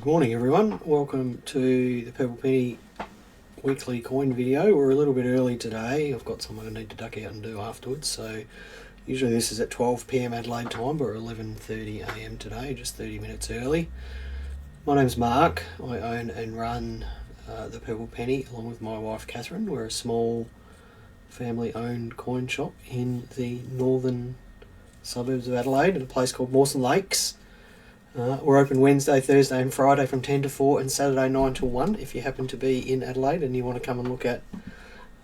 Good morning everyone, welcome to the Purple Penny weekly coin video. We're a little bit early today. I've got something I need to duck out and do afterwards, so usually this is at 12 PM Adelaide time, but we're 11:30 AM today, just 30 minutes early. My name's Mark. I own and run the Purple Penny along with my wife Catherine. We're a small family owned coin shop in the northern suburbs of Adelaide at a place called Mawson Lakes. We're open Wednesday, Thursday and Friday from 10 to 4 and Saturday 9 to 1 if you happen to be in Adelaide and you want to come and look at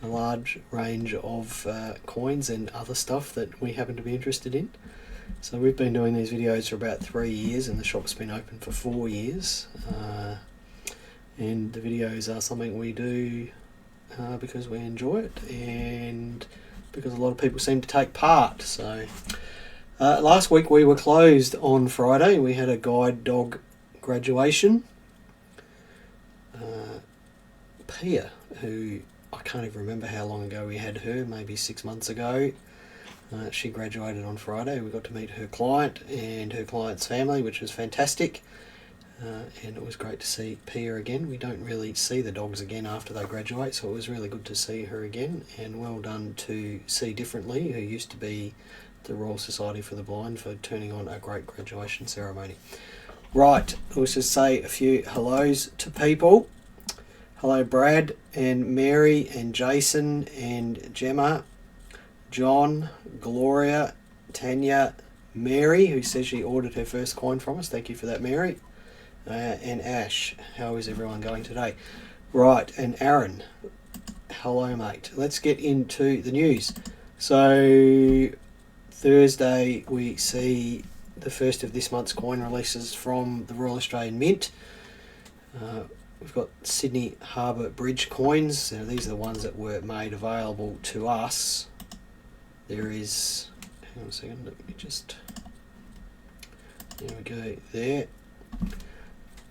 a large range of coins and other stuff that we happen to be interested in. So we've been doing these videos for about 3 years and the shop's been open for 4 years. And the videos are something we do because we enjoy it and because a lot of people seem to take part. So last week we were closed on Friday. We had a guide dog graduation. Pia, who I can't even remember how long ago we had her, maybe 6 months ago. She graduated on Friday. We got to meet her client and her client's family, which was fantastic. And it was great to see Pia again. We don't really see the dogs again after they graduate, so it was really good to see her again. And well done to See Differently, who used to be the Royal Society for the Blind, for turning on a great graduation ceremony. Right, let's just say a few hellos to people. Hello Brad and Mary and Jason and Gemma, John, Gloria, Tanya, Mary, who says she ordered her first coin from us. Thank you for that, Mary. And Ash. How is everyone going today? Right, and Aaron. Hello, mate. Let's get into the news. So Thursday we see the first of this month's coin releases from the Royal Australian Mint. We've got Sydney Harbour Bridge coins. Now, these are the ones that were made available to us. There is, hang on a second, let me just, there we go, there.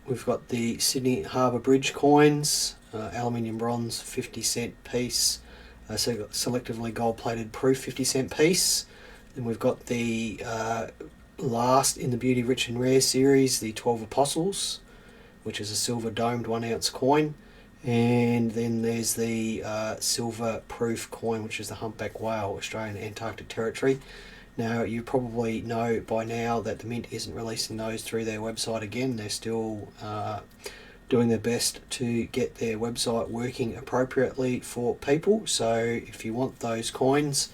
We've got the Sydney Harbour Bridge coins, aluminium bronze 50-cent piece, selectively gold-plated proof 50-cent piece. Then we've got the last in the Beauty Rich and Rare series, the 12 Apostles, which is a silver domed 1 ounce coin. And then there's the silver proof coin, which is the Humpback Whale, Australian Antarctic Territory. Now, you probably know by now that the Mint isn't releasing those through their website again. They're still doing their best to get their website working appropriately for people. So if you want those coins,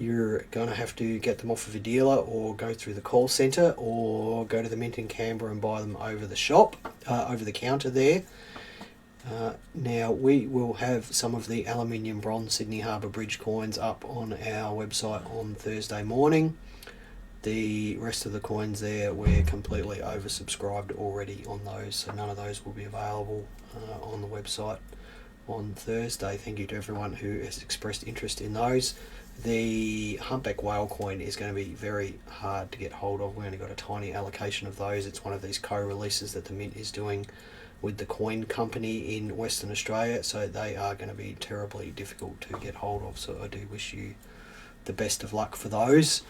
you're going to have to get them off of a dealer or go through the call centre or go to the Mint in Canberra and buy them over the shop, over the counter there. Now, we will have some of the aluminium bronze Sydney Harbour Bridge coins up on our website on Thursday morning. The rest of the coins there, we're completely oversubscribed already on those, so none of those will be available on the website on Thursday. Thank you to everyone who has expressed interest in those. The Humpback Whale coin is going to be very hard to get hold of. We only got a tiny allocation of those. It's one of these co-releases that the Mint is doing with the coin company in Western Australia, so they are going to be terribly difficult to get hold of, so I do wish you the best of luck for those.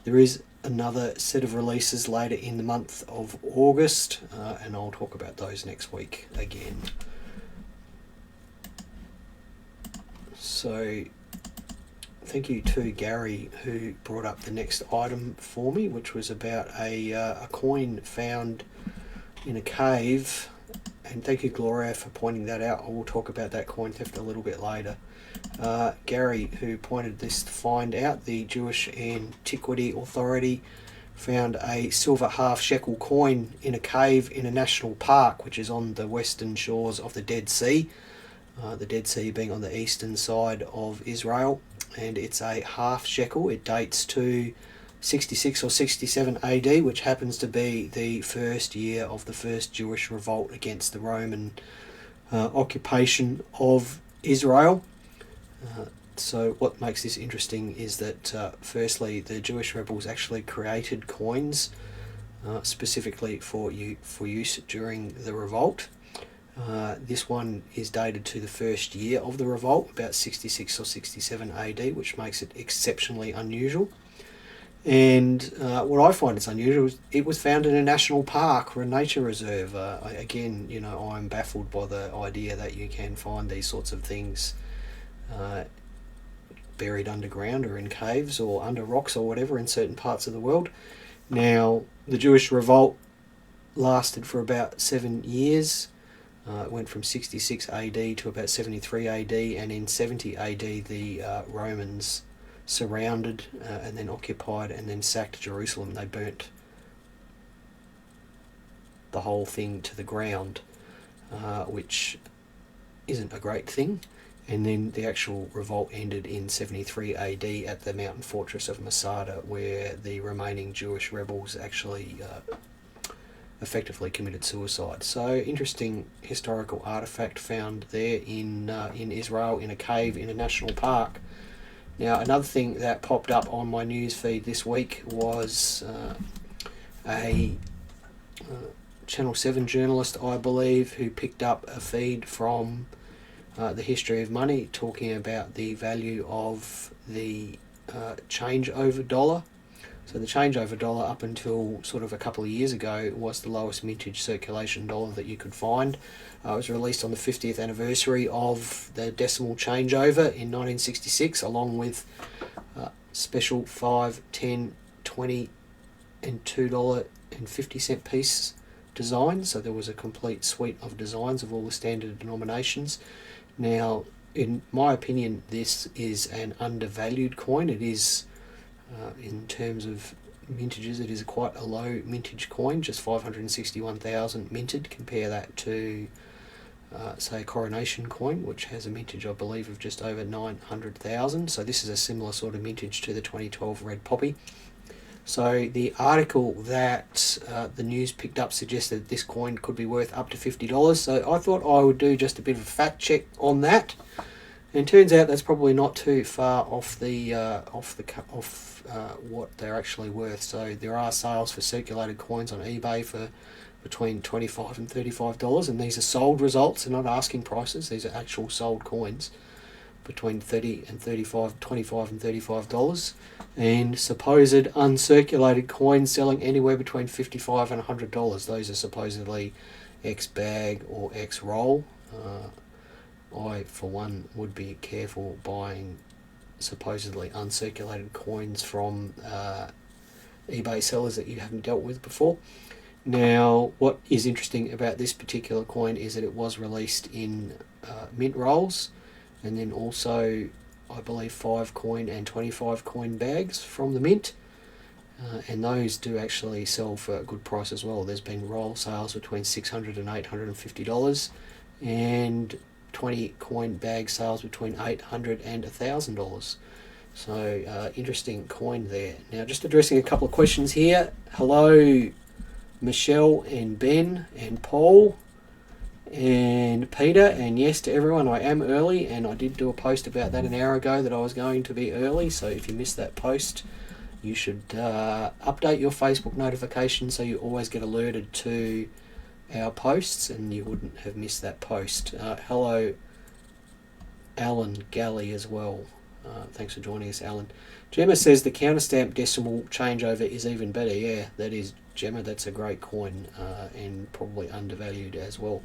There is another set of releases later in the month of August, and I'll talk about those next week again. So thank you to Gary, who brought up the next item for me, which was about a coin found in a cave. And thank you, Gloria, for pointing that out. I will talk about that coin theft a little bit later. Gary, who pointed this find out, the Jewish Antiquity Authority found a silver half shekel coin in a cave in a national park, which is on the western shores of the Dead Sea. The Dead Sea being on the eastern side of Israel. And it's a half shekel. It dates to 66 or 67 AD, which happens to be the first year of the first Jewish revolt against the Roman occupation of Israel. So what makes this interesting is that firstly, the Jewish rebels actually created coins specifically for use during the revolt. This one is dated to the first year of the revolt, about 66 or 67 AD, which makes it exceptionally unusual. And what I find is unusual is it was found in a national park or a nature reserve. Again, I'm baffled by the idea that you can find these sorts of things buried underground or in caves or under rocks or whatever in certain parts of the world. Now, the Jewish revolt lasted for about 7 years. It went from 66 AD to about 73 AD, and in 70 AD the Romans surrounded and then occupied and then sacked Jerusalem. They burnt the whole thing to the ground, which isn't a great thing. And then the actual revolt ended in 73 AD at the mountain fortress of Masada, where the remaining Jewish rebels actually effectively committed suicide. So, interesting historical artifact found there in Israel, in a cave in a national park. Now, another thing that popped up on my news feed this week was a Channel 7 journalist, I believe, who picked up a feed from the History of Money, talking about the value of the changeover dollar. So the changeover dollar, up until sort of a couple of years ago, was the lowest mintage circulation dollar that you could find. It was released on the 50th anniversary of the decimal changeover in 1966, along with special 5, 10, 20 and $2.50 piece designs. So there was a complete suite of designs of all the standard denominations. Now, in my opinion, this is an undervalued coin. It is, in terms of mintages, it is quite a low mintage coin, just 561,000 minted. Compare that to, say, a coronation coin, which has a mintage, I believe, of just over 900,000. So this is a similar sort of mintage to the 2012 red poppy. So the article that the news picked up suggested that this coin could be worth up to $50. So I thought I would do just a bit of a fact check on that, and it turns out that's probably not too far off what they're actually worth. So there are sales for circulated coins on eBay for between $25 and $35, and these are sold results. They're not asking prices. These are actual sold coins between $30 and $35, $25 and $35, and supposed uncirculated coins selling anywhere between $55 and $100. Those are supposedly X-bag or X-roll. I, for one, would be careful buying supposedly uncirculated coins from eBay sellers that you haven't dealt with before. Now, what is interesting about this particular coin is that it was released in mint rolls, and then also, I believe, 5 coin and 25 coin bags from the mint, and those do actually sell for a good price as well. There's been roll sales between $600 and $850, and 20 coin bag sales between $800 and $1,000. So interesting coin there. Now, just addressing a couple of questions here. Hello, Michelle and Ben and Paul and Peter, and yes to everyone. I am early, and I did do a post about that an hour ago, that I was going to be early. So if you missed that post, you should update your Facebook notifications so you always get alerted to our posts, and you wouldn't have missed that post. Hello, Alan Galley as well. Thanks for joining us, Alan. Gemma says the counterstamp decimal changeover is even better. Yeah, that is, Gemma, that's a great coin, and probably undervalued as well.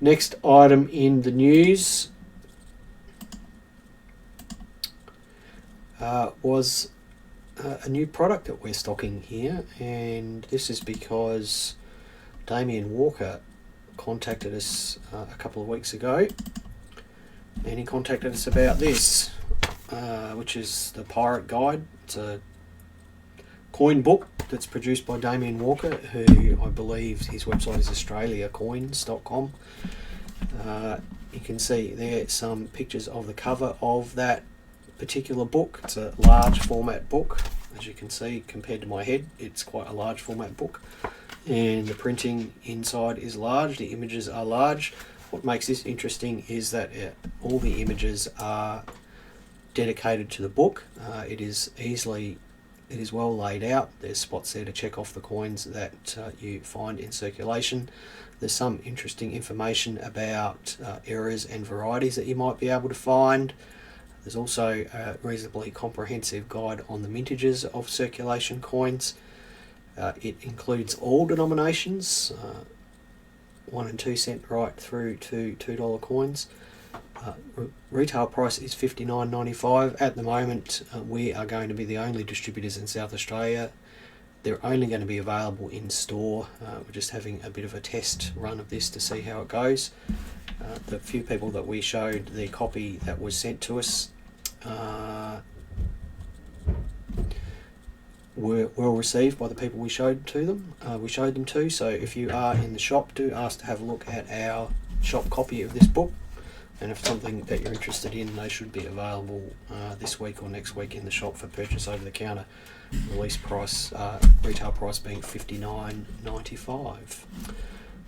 Next item in the news was a new product that we're stocking here, and this is because Damien Walker contacted us a couple of weeks ago, and he contacted us about this, which is the Pirate Guide. It's a coin book that's produced by Damien Walker, who I believe his website is australiacoins.com. You can see there some pictures of the cover of that particular book. It's a large format book, as you can see. Compared to my head, it's quite a large format book, and the printing inside is large, the images are large. What makes this interesting is that all the images are dedicated to the book. It is well laid out. There's spots there to check off the coins that you find in circulation. There's some interesting information about errors and varieties that you might be able to find. There's also a reasonably comprehensive guide on the mintages of circulation coins. It includes all denominations, 1 and 2 cent right through to $2 coins. Retail price is $59.95. At the moment, we are going to be the only distributors in South Australia. They're only going to be available in store. We're just having a bit of a test run of this to see how it goes. The few people that we showed the copy that was sent to us were well received by the people we showed them to. So if you are in the shop, do ask to have a look at our shop copy of this book, and if something that you're interested in, they should be available this week or next week in the shop for purchase over the counter. Release price, retail price being $59.95.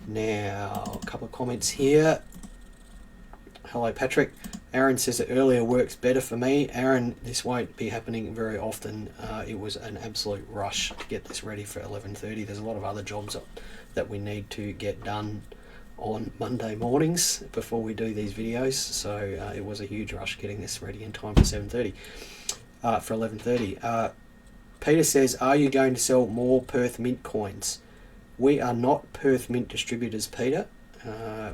Now, a couple of comments here. Hello Patrick. Aaron says that earlier works better for me. Aaron, this won't be happening very often. It was an absolute rush to get this ready for 11:30. There's a lot of other jobs that we need to get done on Monday mornings before we do these videos, so it was a huge rush getting this ready in time for 7:30. For 11:30. Peter says, are you going to sell more Perth Mint coins? We are not Perth Mint distributors, Peter.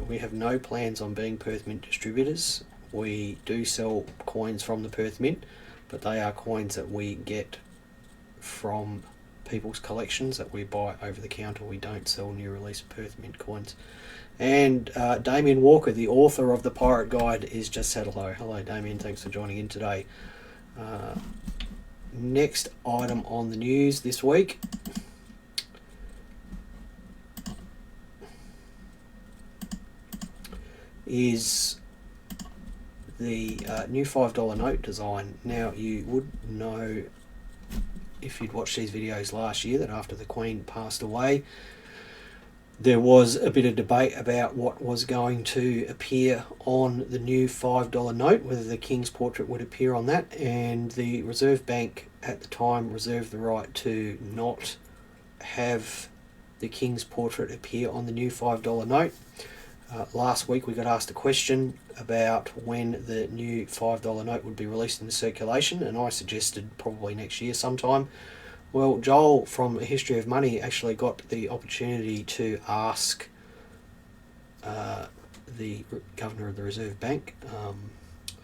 We have no plans on being Perth Mint distributors. We do sell coins from the Perth Mint, but they are coins that we get from people's collections that we buy over the counter. We don't sell new release Perth Mint coins. And Damien Walker, the author of the Pirate Guide, is just said hello. Hello Damien, thanks for joining in today. Next item on the news this week is the new $5 note design. Now, you would know if you'd watched these videos last year that after the Queen passed away, there was a bit of debate about what was going to appear on the new $5 note, whether the King's portrait would appear on that, and the Reserve Bank at the time reserved the right to not have the King's portrait appear on the new $5 note. Last week we got asked a question about when the new $5 note would be released into circulation, and I suggested probably next year sometime. Well, Joel from A History of Money actually got the opportunity to ask the Governor of the Reserve Bank,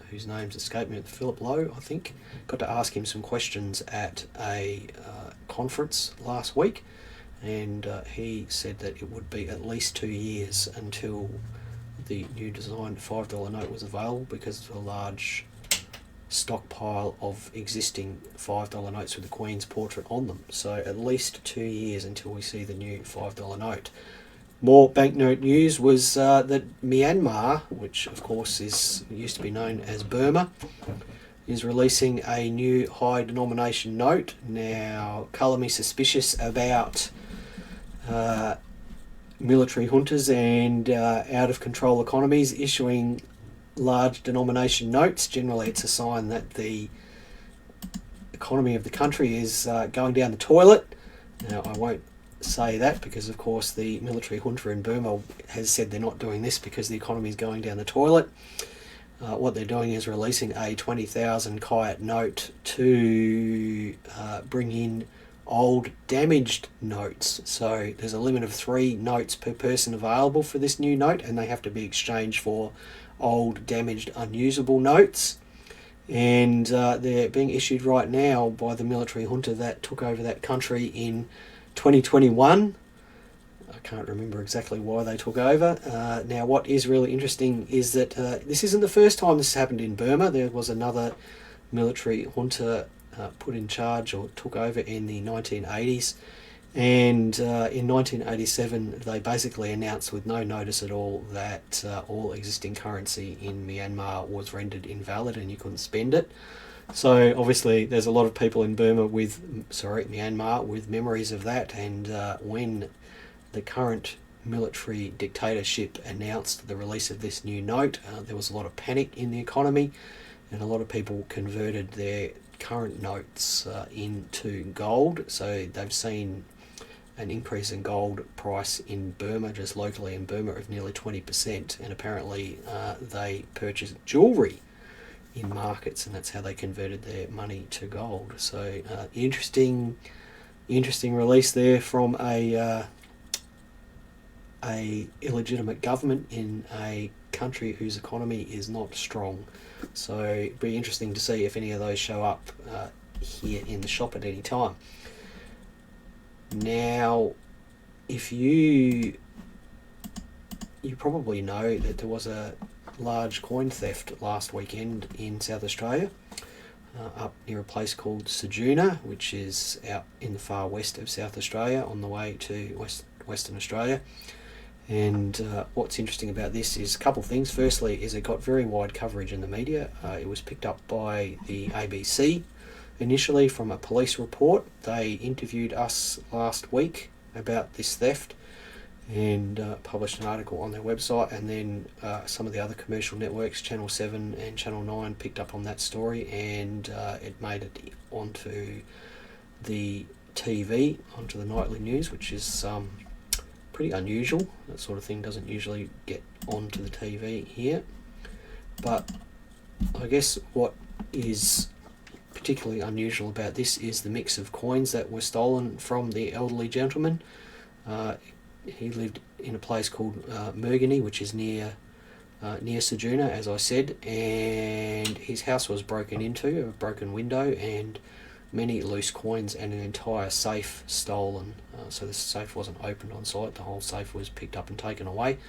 whose name's escaped me, Philip Lowe, I think, got to ask him some questions at a conference last week, and he said that it would be at least 2 years until the new designed $5 note was available because of a large stockpile of existing $5 notes with the Queen's portrait on them. So at least 2 years until we see the new $5 note. More banknote news was that Myanmar, which of course used to be known as Burma, is releasing a new high denomination note. Now, colour me suspicious about military juntas and out of control economies issuing large denomination notes. Generally it's a sign that the economy of the country is going down the toilet. Now, I won't say that because of course the military junta in Burma has said they're not doing this because the economy is going down the toilet. What they're doing is releasing a 20,000 kyat note to bring in old damaged notes. So there's a limit of 3 notes per person available for this new note, and they have to be exchanged for old damaged unusable notes, and they're being issued right now by the military junta that took over that country in 2021. I can't remember exactly why they took over. Now, what is really interesting is that this isn't the first time this happened in Burma. There was another military junta put in charge or took over in the 1980s, and in 1987 they basically announced with no notice at all that all existing currency in Myanmar was rendered invalid and you couldn't spend it. So obviously there's a lot of people in Myanmar with memories of that, and when the current military dictatorship announced the release of this new note, there was a lot of panic in the economy, and a lot of people converted their current notes into gold. So they've seen an increase in gold price in Burma, just locally in Burma, of nearly 20%, and apparently they purchased jewellery in markets, and that's how they converted their money to gold. So interesting release there from a illegitimate government in a country whose economy is not strong. So it'd be interesting to see if any of those show up here in the shop at any time. Now, if you probably know that there was a large coin theft last weekend in South Australia, up near a place called Ceduna, which is out in the far west of South Australia on the way to Western Australia. And what's interesting about this is a couple of things. Firstly, is it got very wide coverage in the media. It was picked up by the ABC initially from a police report. They interviewed us last week about this theft and published an article on their website, and then some of the other commercial networks, Channel 7 and Channel 9, picked up on that story, and it made it onto the TV, onto the nightly news, which is pretty unusual. That sort of thing doesn't usually get onto the TV here. But I guess what is particularly unusual about this is the mix of coins that were stolen from the elderly gentleman. He lived in a place called Murgany, which is near Ceduna, as I said, and his house was broken into, a broken window, and many loose coins and an entire safe stolen. So the safe wasn't opened on site, the whole safe was picked up and taken away.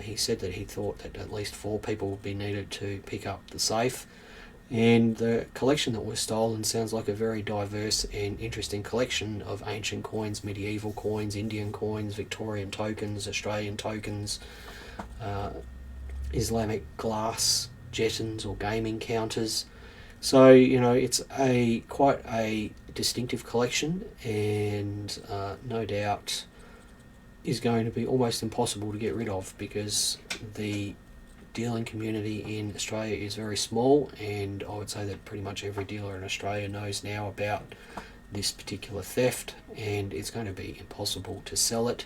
He said that he thought that at least 4 people would be needed to pick up the safe. And the collection that was stolen sounds like a very diverse and interesting collection of ancient coins, medieval coins, Indian coins, Victorian tokens, Australian tokens, Islamic glass jettons or gaming counters. So, it's quite a distinctive collection, and no doubt is going to be almost impossible to get rid of, because the dealing community in Australia is very small, and I would say that pretty much every dealer in Australia knows now about this particular theft, and it's going to be impossible to sell it.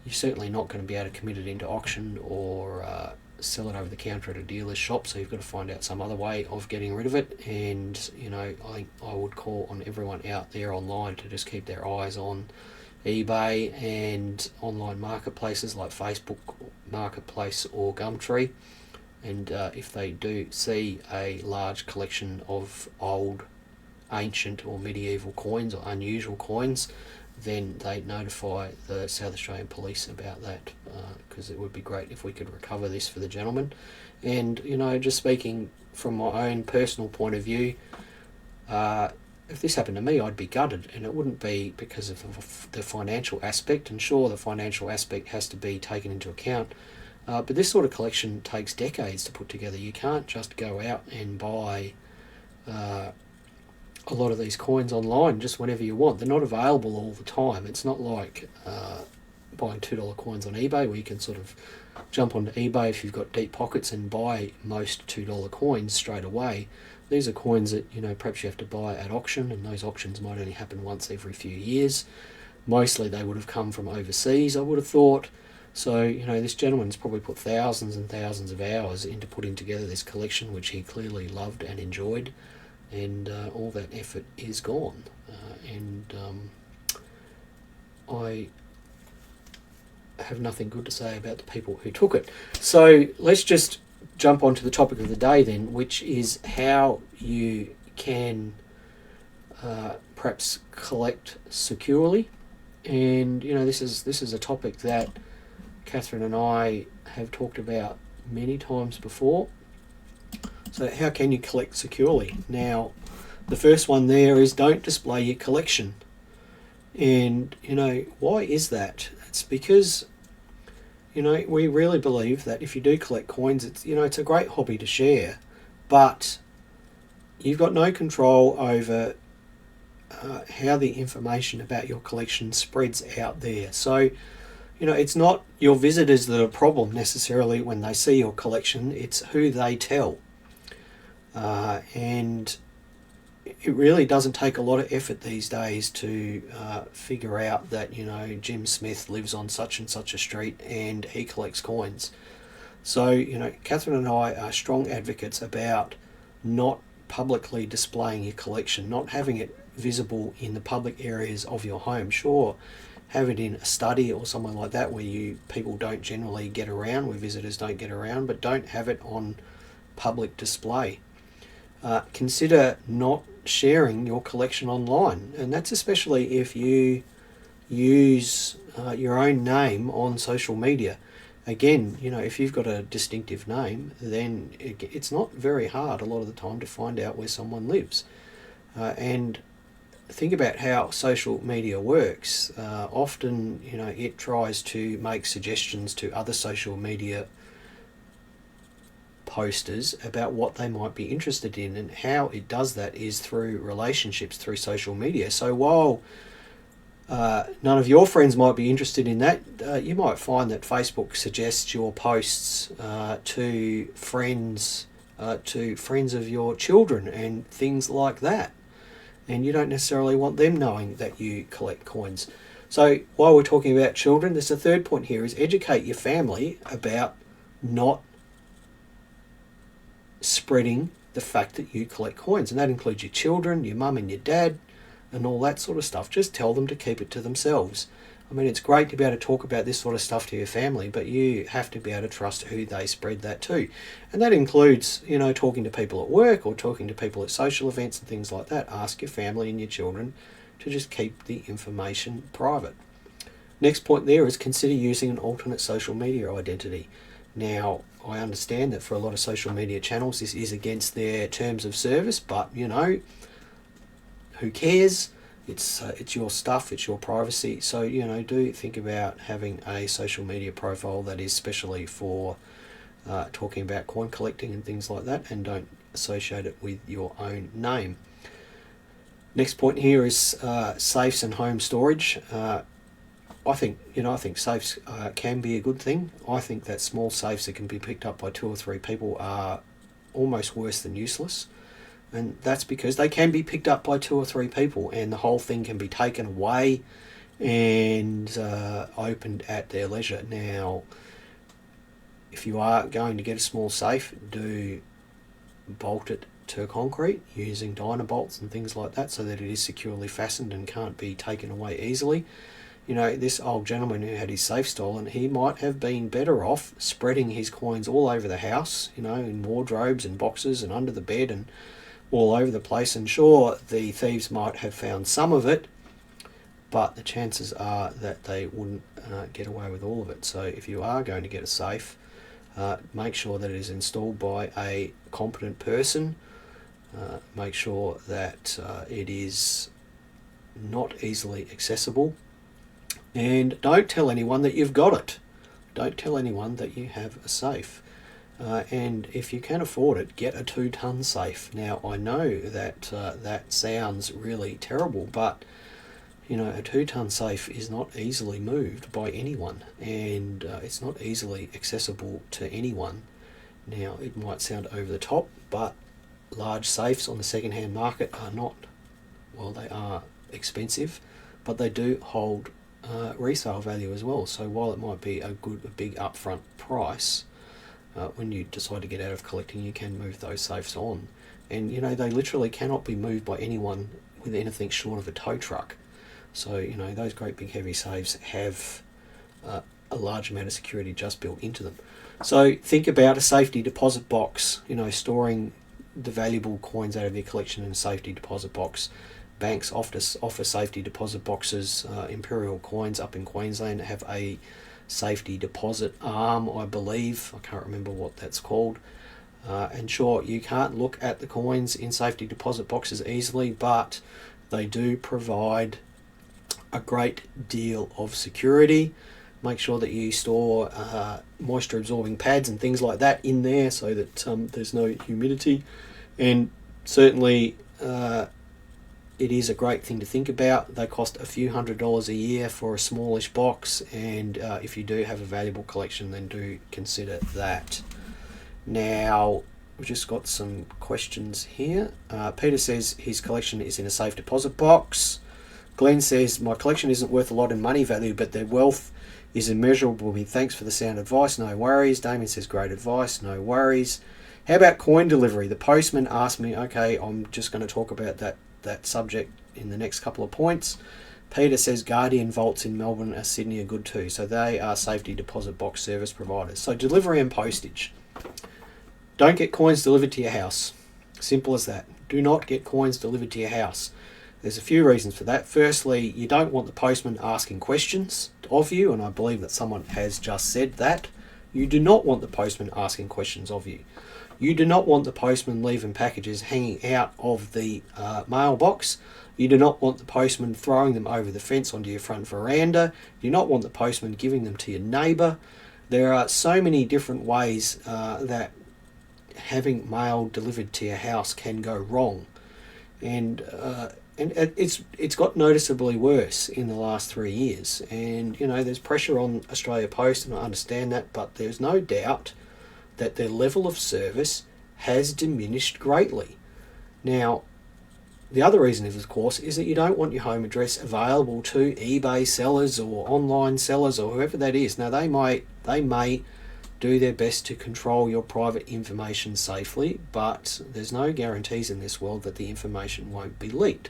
You're certainly not going to be able to commit it into auction or sell it over the counter at a dealer's shop, so you've got to find out some other way of getting rid of it. And I would call on everyone out there online to just keep their eyes on eBay and online marketplaces like Facebook Marketplace or Gumtree, and if they do see a large collection of old, ancient or medieval coins or unusual coins, then they notify the South Australian Police about that, because it would be great if we could recover this for the gentleman. And just speaking from my own personal point of view, if this happened to me, I'd be gutted, and it wouldn't be because of the financial aspect, and sure, the financial aspect has to be taken into account, but this sort of collection takes decades to put together. You can't just go out and buy a lot of these coins online just whenever you want. They're not available all the time. It's not like buying $2 coins on eBay, where you can sort of jump onto eBay if you've got deep pockets and buy most $2 coins straight away. These are coins that perhaps you have to buy at auction, and those auctions might only happen once every few years. Mostly they would have come from overseas, I would have thought. So this gentleman's probably put thousands and thousands of hours into putting together this collection, which he clearly loved and enjoyed, and all that effort is gone. I have nothing good to say about the people who took it. So let's just jump onto the topic of the day then, which is how you can perhaps collect securely. And this is a topic that Catherine and I have talked about many times before. So how can you collect securely? Now, the first one there is don't display your collection. And why is that? It's because we really believe that if you do collect coins, it's a great hobby to share, but you've got no control over how the information about your collection spreads out there. So, it's not your visitors that are a problem necessarily when they see your collection, it's who they tell. And it really doesn't take a lot of effort these days to figure out that Jim Smith lives on such and such a street and he collects coins. So, Catherine and I are strong advocates about not publicly displaying your collection, not having it visible in the public areas of your home. Sure, have it in a study or somewhere like that where people don't generally get around, where visitors don't get around, but don't have it on public display. Consider not sharing your collection online, and that's especially if you use your own name on social media. Again, if you've got a distinctive name, then it's not very hard a lot of the time to find out where someone lives. And think about how social media works. Often, it tries to make suggestions to other social media posters about what they might be interested in, and how it does that is through relationships through social media. So while none of your friends might be interested in that, you might find that Facebook suggests your posts to friends of your children and things like that, and you don't necessarily want them knowing that you collect coins. So while we're talking about children, there's a third point here, is educate your family about not spreading the fact that you collect coins, and that includes your children, your mum and your dad, and all that sort of stuff. Just tell them to keep it to themselves. I mean, it's great to be able to talk about this sort of stuff to your family, but you have to be able to trust who they spread that to. And that includes, talking to people at work or talking to people at social events and things like that. Ask your family and your children to just keep the information private. Next point there is consider using an alternate social media identity. Now, I understand that for a lot of social media channels, this is against their terms of service, but, who cares? It's your stuff, it's your privacy. So, do think about having a social media profile that is specially for talking about coin collecting and things like that, and don't associate it with your own name. Next point here is safes and home storage. I think safes can be a good thing. I think that small safes that can be picked up by 2 or 3 people are almost worse than useless. And that's because they can be picked up by 2 or 3 people, and the whole thing can be taken away and opened at their leisure. Now, if you are going to get a small safe, do bolt it to concrete using dynabolts and things like that, so that it is securely fastened and can't be taken away easily. This old gentleman who had his safe stolen, he might have been better off spreading his coins all over the house, in wardrobes and boxes and under the bed and all over the place. And sure, the thieves might have found some of it, but the chances are that they wouldn't get away with all of it. So if you are going to get a safe, make sure that it is installed by a competent person. Make sure that it is not easily accessible, and don't tell anyone that you've got it. Don't tell anyone that you have a safe. And if you can afford it, get a 2-ton safe. Now, I know that that sounds really terrible, but a 2-ton safe is not easily moved by anyone, and it's not easily accessible to anyone. Now, it might sound over the top, but large safes on the second-hand market are not, they are expensive, but they do hold resale value as well. So while it might be a big upfront price, when you decide to get out of collecting, you can move those safes on. And they literally cannot be moved by anyone with anything short of a tow truck. So those great big heavy safes have a large amount of security just built into them. So think about a safety deposit box, storing the valuable coins out of your collection in a safety deposit box. Banks offer safety deposit boxes. Imperial Coins up in Queensland have a safety deposit arm, I believe. I can't remember what that's called. And sure, you can't look at the coins in safety deposit boxes easily, but they do provide a great deal of security. Make sure that you store moisture absorbing pads and things like that in there, so that there's no humidity. And certainly it is a great thing to think about. They cost a few $100s a year for a smallish box, and if you do have a valuable collection, then do consider that. Now, we've just got some questions here. Peter says his collection is in a safe deposit box. Glenn says, my collection isn't worth a lot in money value, but their wealth is immeasurable with thanks for the sound advice, no worries. Damien says great advice, no worries. How about coin delivery? The postman asked me, okay, I'm just going to talk about that subject in the next couple of points. Peter says Guardian Vaults in Melbourne and Sydney are good too. So they are safety deposit box service providers. So delivery and postage. Don't get coins delivered to your house. Simple as that. Do not get coins delivered to your house. There's a few reasons for that. Firstly, you don't want the postman asking questions of you, and I believe that someone has just said that. You do not want the postman asking questions of you. You do not want the postman leaving packages hanging out of the mailbox. You do not want the postman throwing them over the fence onto your front veranda. You do not want the postman giving them to your neighbour. There are so many different ways that having mail delivered to your house can go wrong. And it's got noticeably worse in the last 3 years. And, there's pressure on Australia Post, and I understand that, but there's no doubt that their level of service has diminished greatly. Now, the other reason, of course, is that you don't want your home address available to eBay sellers or online sellers or whoever that is. Now, they may do their best to control your private information safely, but there's no guarantees in this world that the information won't be leaked.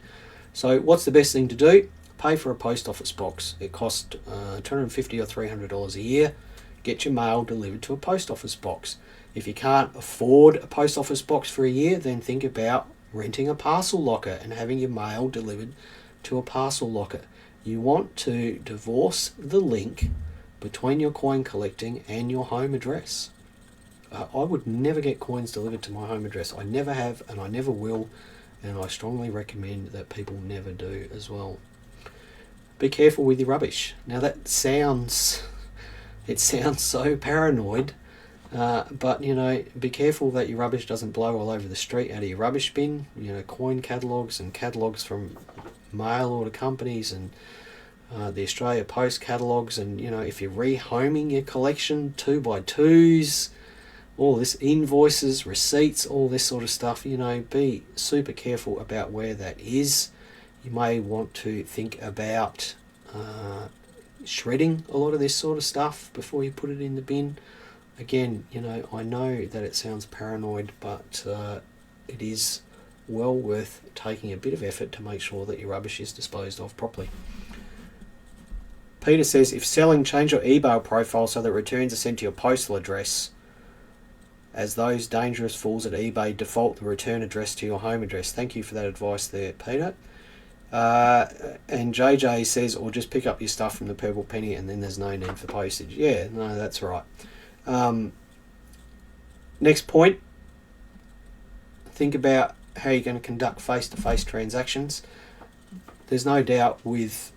So what's the best thing to do? Pay for a post office box. It costs $250 or $300 a year. Get your mail delivered to a post office box. If you can't afford a post office box for a year, then think about renting a parcel locker and having your mail delivered to a parcel locker. You want to divorce the link between your coin collecting and your home address. I would never get coins delivered to my home address. I never have, and I never will, and I strongly recommend that people never do as well. Be careful with your rubbish. Now that sounds so paranoid, but be careful that your rubbish doesn't blow all over the street out of your rubbish bin. Coin catalogues and catalogues from mail order companies and the Australia Post catalogues, and if you're rehoming your collection 2x2s, all this invoices, receipts, all this sort of stuff, be super careful about where that is. You may want to think about shredding a lot of this sort of stuff before you put it in the bin. Again, I know that it sounds paranoid, but it is well worth taking a bit of effort to make sure that your rubbish is disposed of properly. Peter says, if selling, change your email profile so that returns are sent to your postal address, as those dangerous fools at eBay default the return address to your home address. Thank you for that advice there, Peter. And JJ says, or just pick up your stuff from the Purple Penny and then there's no need for postage. Yeah, no, that's right. Next point, think about how you're going to conduct face-to-face transactions. There's no doubt with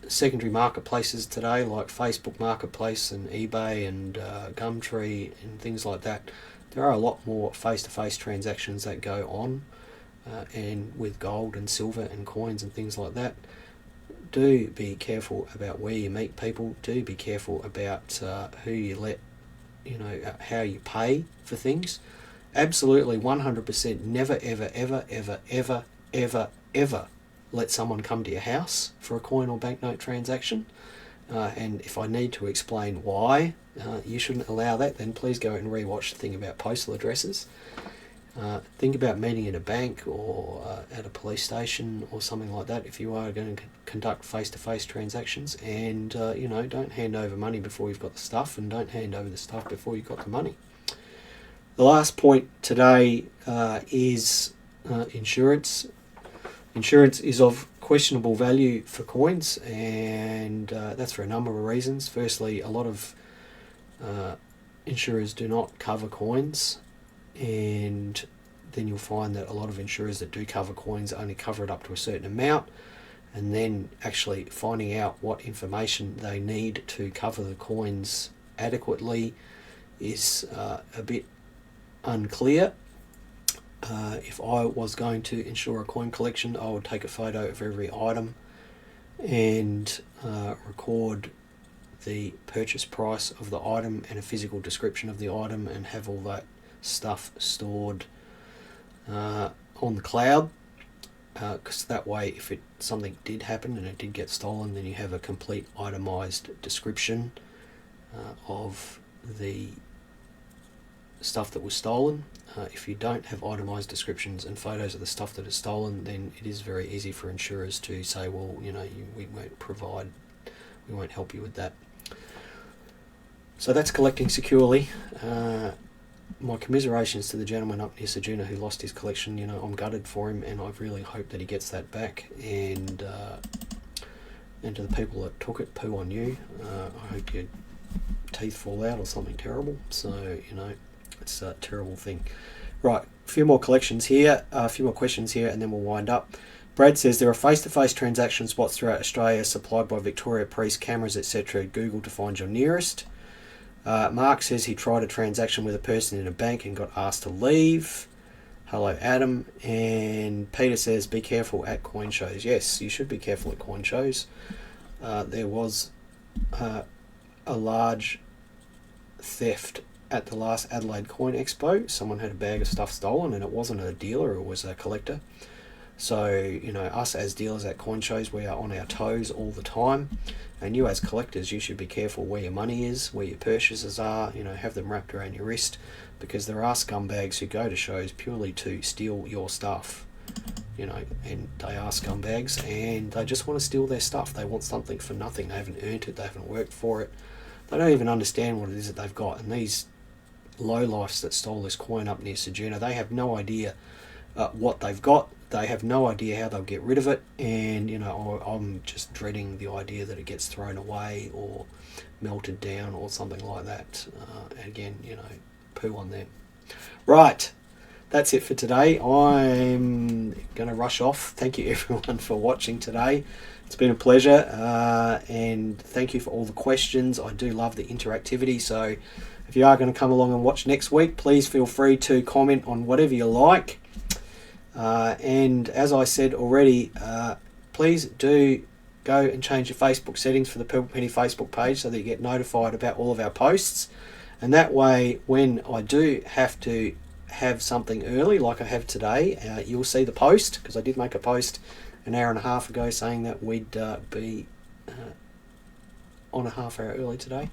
secondary marketplaces today like Facebook Marketplace and eBay and Gumtree and things like that, there are a lot more face-to-face transactions that go on, and with gold and silver and coins and things like that. Do be careful about where you meet people. Do be careful about who you let, how you pay for things. Absolutely 100% never ever let someone come to your house for a coin or banknote transaction. And if I need to explain why you shouldn't allow that, then please go and rewatch the thing about postal addresses. Think about meeting at a bank or at a police station or something like that if you are going to conduct face-to-face transactions. And don't hand over money before you've got the stuff, and don't hand over the stuff before you've got the money. The last point today is insurance. Insurance is of questionable value for coins, and that's for a number of reasons. Firstly, a lot of insurers do not cover coins, and then you'll find that a lot of insurers that do cover coins only cover it up to a certain amount, and then actually finding out what information they need to cover the coins adequately is a bit unclear. If I was going to insure a coin collection, I would take a photo of every item and record the purchase price of the item and a physical description of the item, and have all that stuff stored on the cloud. because that way, if something did happen and it did get stolen, then you have a complete itemised description of the stuff that was stolen. If you don't have itemised descriptions and photos of the stuff that is stolen, then it is very easy for insurers to say, well, we won't help you with that. So that's collecting securely. My commiserations to the gentleman up near Ceduna who lost his collection. I'm gutted for him, and I really hope that he gets that back. And to the people that took it, poo on you. I hope your teeth fall out or something terrible. So, it's a terrible thing. Right, a few more questions here, and then we'll wind up. Brad says there are face-to-face transaction spots throughout Australia supplied by Victoria Police, cameras, etc. Google to find your nearest. Mark says he tried a transaction with a person in a bank and got asked to leave. Hello, Adam. And Peter says, be careful at coin shows. Yes, you should be careful at coin shows. There was a large theft at the last Adelaide Coin Expo. Someone had a bag of stuff stolen, and it wasn't a dealer, it was a collector. So, us as dealers at coin shows, we are on our toes all the time. And you as collectors, you should be careful where your money is, where your purchases are, have them wrapped around your wrist, because there are scumbags who go to shows purely to steal your stuff. And they are scumbags, and they just want to steal their stuff. They want something for nothing. They haven't earned it, they haven't worked for it. They don't even understand what it is that they've got. And these lowlifes that stole this coin up near Ceduna, they have no idea what they've got. They have no idea how they'll get rid of it, and I'm just dreading the idea that it gets thrown away or melted down or something like that. Again, poo on them. Right, that's it for today. I'm going to rush off. Thank you everyone for watching today. It's been a pleasure, and thank you for all the questions. I do love the interactivity, so if you are going to come along and watch next week, please feel free to comment on whatever you like. And as I said already, please do go and change your Facebook settings for the Purple Penny Facebook page so that you get notified about all of our posts. And that way, when I do have to have something early, like I have today, you'll see the post, because I did make a post an hour and a half ago saying that we'd be on a half hour early today.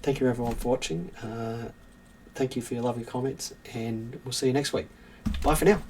Thank you everyone for watching. Thank you for your lovely comments, and we'll see you next week. Bye for now.